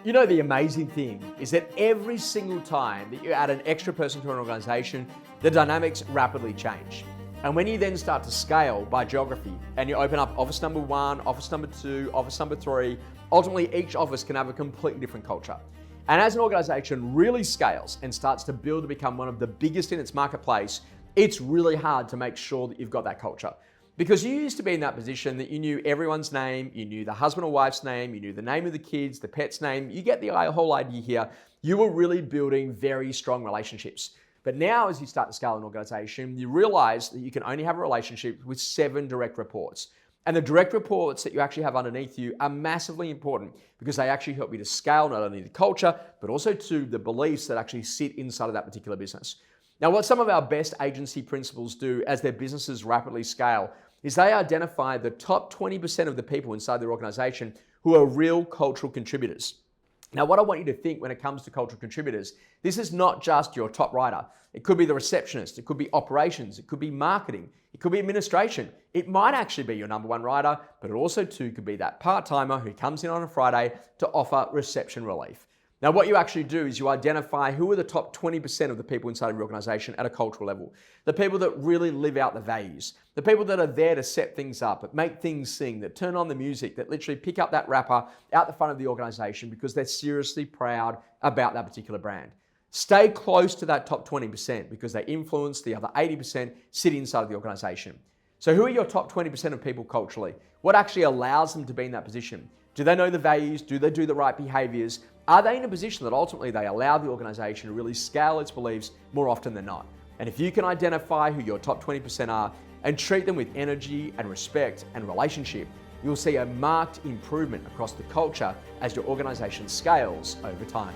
You know, the amazing thing is that every single time that you add an extra person to an organization, the dynamics rapidly change. And when you then start to scale by geography and you open up office number 1, office number 2, office number 3, ultimately each office can have a completely different culture. And as an organization really scales and starts to build to become one of the biggest in its marketplace, it's really hard to make sure that you've got that culture. Because you used to be in that position that you knew everyone's name, you knew the husband or wife's name, you knew the name of the kids, the pet's name, you get the whole idea here. You were really building very strong relationships. But now as you start to scale an organization, you realize that you can only have a relationship with 7 direct reports. And the direct reports that you actually have underneath you are massively important because they actually help you to scale not only the culture, but also to the beliefs that actually sit inside of that particular business. Now, what some of our best agency principals do as their businesses rapidly scale is they identify the top 20% of the people inside their organization who are real cultural contributors. Now, what I want you to think when it comes to cultural contributors, this is not just your top writer. It could be the receptionist, it could be operations, it could be marketing, it could be administration. It might actually be your number 1 writer, but it also too could be that part-timer who comes in on a Friday to offer reception relief. Now, what you actually do is you identify who are the top 20% of the people inside of your organization at a cultural level. The people that really live out the values. The people that are there to set things up, that make things sing, that turn on the music, that literally pick up that rapper out the front of the organization because they're seriously proud about that particular brand. Stay close to that top 20% because they influence the other 80% sit inside of the organization. So who are your top 20% of people culturally? What actually allows them to be in that position? Do they know the values? Do they do the right behaviors? Are they in a position that ultimately they allow the organization to really scale its beliefs more often than not? And if you can identify who your top 20% are and treat them with energy and respect and relationship, you'll see a marked improvement across the culture as your organization scales over time.